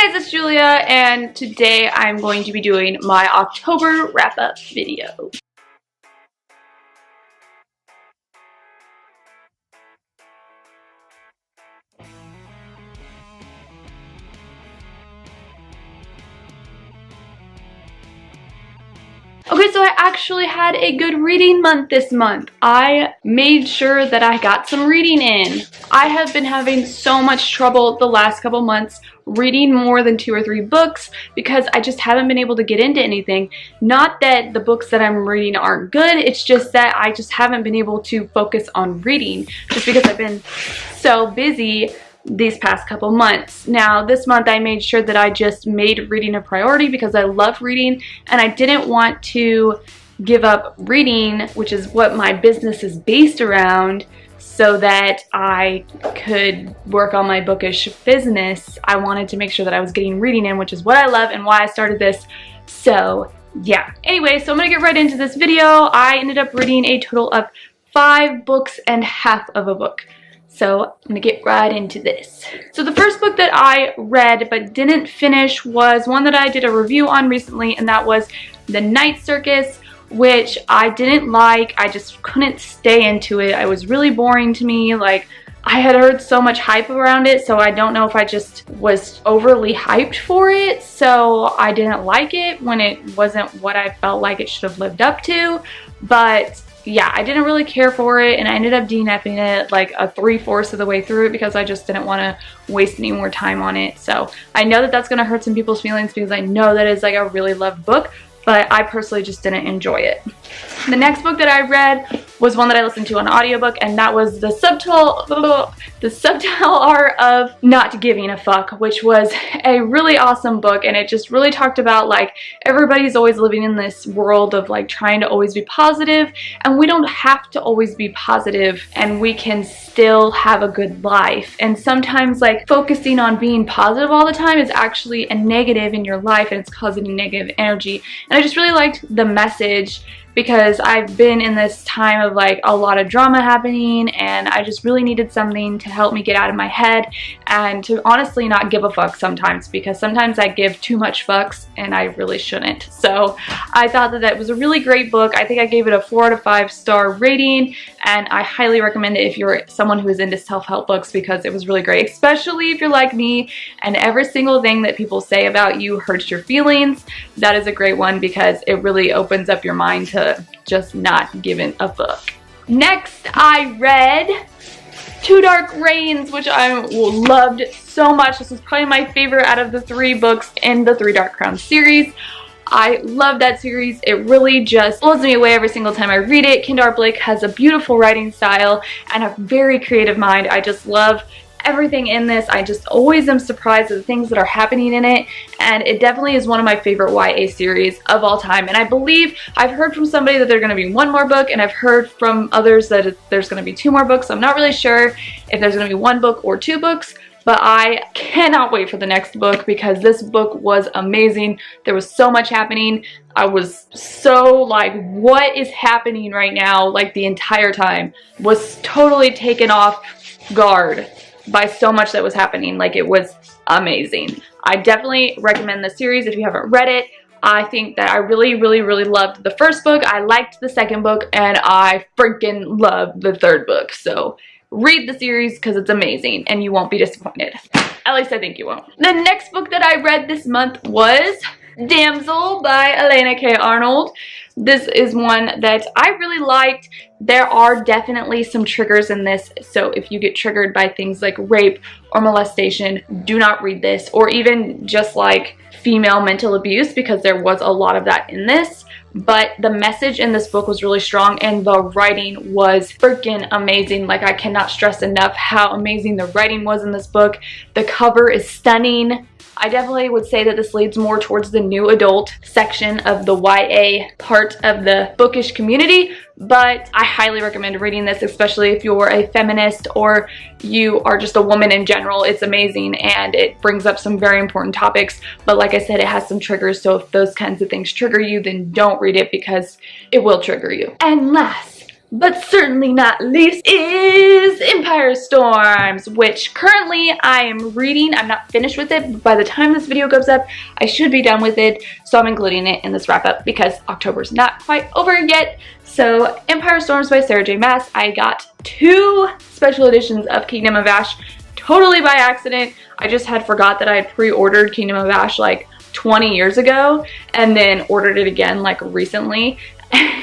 Hey guys, it's Julia, and today I'm going to be doing my October wrap-up video. Okay, so I actually had a good reading month this month. I made sure that I got some reading in. I have been having so much trouble the last couple months reading more than 2 or 3 books because I just haven't been able to get into anything. Not that the books that I'm reading aren't good, it's just that I just haven't been able to focus on reading just because I've been so busy these past couple months. Now this month I made sure that I just made reading a priority because I love reading and I didn't want to give up reading, which is what my business is based around, so that I could work on my bookish business. I wanted to make sure that I was getting reading in, which is what I love and why I started this. So yeah. Anyway, so I'm gonna get right into this video. I ended up reading a total of 5 books and half of a book. So I'm gonna get right into this. So the first book that I read but didn't finish was one that I did a review on recently, and that was The Night Circus, which I didn't like. I just couldn't stay into it. It was really boring to me. Like, I had heard so much hype around it, so I don't know if I just was overly hyped for it, so I didn't like it when it wasn't what I felt like it should have lived up to. But yeah, I didn't really care for it, and I ended up DNFing it like a 3/4 of the way through it because I just didn't want to waste any more time on it. So I know that that's going to hurt some people's feelings because I know that it's like a really loved book, but I personally just didn't enjoy it. The next book that I read was one that I listened to on audiobook, and that was The Subtle Art of Not Giving a Fuck, which was a really awesome book, and it just really talked about like everybody's always living in this world of like trying to always be positive, and we don't have to always be positive, and we can still have a good life. And sometimes like focusing on being positive all the time is actually a negative in your life, and it's causing negative energy. And I just really liked the message because I've been in this time of like a lot of drama happening, and I just really needed something to help me get out of my head and to honestly not give a fuck sometimes, because sometimes I give too much fucks and I really shouldn't. So I thought that that was a really great book. I think I gave it a 4 out of 5 star rating, and I highly recommend it if you're someone who is into self-help books, because it was really great, especially if you're like me and every single thing that people say about you hurts your feelings. That is a great one because it really opens up your mind to just not giving a fuck. Next, I read Two Dark Reigns, which I loved so much. This was probably my favorite out of the 3 books in the 3 Dark Crowns series. I love that series. It really just blows me away every single time I read it. Kendare Blake has a beautiful writing style and a very creative mind. I just love everything in this. I just always am surprised at the things that are happening in it, and it definitely is one of my favorite YA series of all time. And I believe I've heard from somebody that there's going to be 1 more book, and I've heard from others that there's going to be 2 more books. So I'm not really sure if there's going to be 1 book or 2 books, but I cannot wait for the next book because this book was amazing. There was so much happening. I was so like, what is happening right now? Like the entire time was totally taken off guard by so much that was happening. Like, it was amazing. I definitely recommend this series if you haven't read it. I think that I really loved the first book. I liked the second book, and I freaking loved the 3rd book. So read the series because it's amazing and you won't be disappointed. At least I think you won't. The next book that I read this month was Damsel by Elena K. Arnold. This is one that I really liked. There are definitely some triggers in this, so if you get triggered by things like rape or molestation, do not read this, or even just like female mental abuse, because there was a lot of that in this. But the message in this book was really strong, and the writing was freaking amazing. Like, I cannot stress enough how amazing the writing was in this book. The cover is stunning. I definitely would say that this leads more towards the new adult section of the YA part of the bookish community, but I highly recommend reading this, especially if you're a feminist or you are just a woman in general. It's amazing, and it brings up some very important topics, but like I said, it has some triggers, so if those kinds of things trigger you, then don't read it because it will trigger you. And last but certainly not least, is Empire Storms, which currently I am reading. I'm not finished with it, but by the time this video goes up, I should be done with it. So I'm including it in this wrap up because October's not quite over yet. So Empire Storms by Sarah J Maas. I got 2 special editions of Kingdom of Ash totally by accident. I just had forgot that I had pre-ordered Kingdom of Ash like 20 years ago and then ordered it again like recently.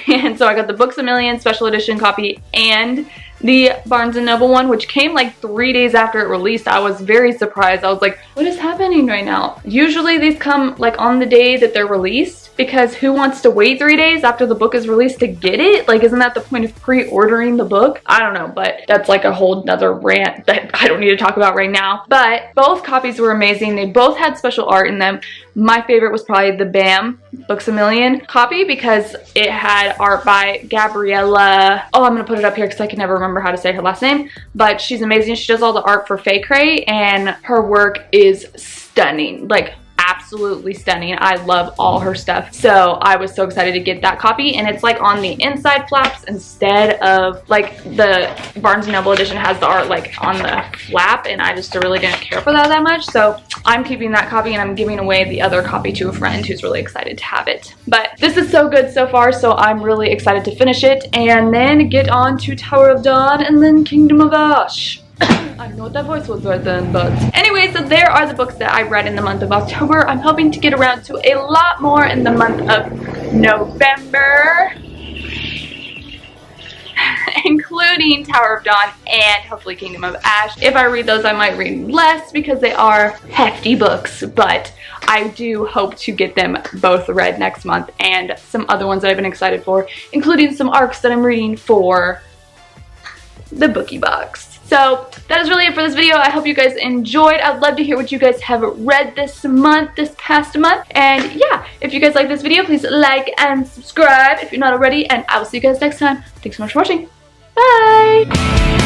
And so I got the Books A Million special edition copy and the Barnes & Noble one, which came like 3 days after it released. I was very surprised. I was like, what is happening right now? Usually these come like on the day that they're released, because who wants to wait 3 days after the book is released to get it? Like, isn't that the point of pre-ordering the book? I don't know, but that's like a whole nother rant that I don't need to talk about right now. But both copies were amazing. They both had special art in them. My favorite was probably the BAM Books A Million copy because it had art by Gabriella. Oh, I'm gonna put it up here because I can never remember how to say her last name, but she's amazing. She does all the art for Faye Cray and her work is stunning. Like, absolutely stunning. I love all her stuff. So I was so excited to get that copy, and it's like on the inside flaps instead of like the Barnes & Noble edition has the art like on the flap, and I just really didn't care for that much. So I'm keeping that copy and I'm giving away the other copy to a friend who's really excited to have it. But this is so good so far, so I'm really excited to finish it and then get on to Tower of Dawn and then Kingdom of Ash. I don't know what that voice was right then, but anyway, so there are the books that I read in the month of October. I'm hoping to get around to a lot more in the month of November, including Tower of Dawn and hopefully Kingdom of Ash. If I read those, I might read less because they are hefty books, but I do hope to get them both read next month and some other ones that I've been excited for, including some arcs that I'm reading for the bookie box. So that is really it for this video. I hope you guys enjoyed. I'd love to hear what you guys have read this past month. And yeah, if you guys like this video, please like and subscribe if you're not already. And I will see you guys next time. Thanks so much for watching. Bye!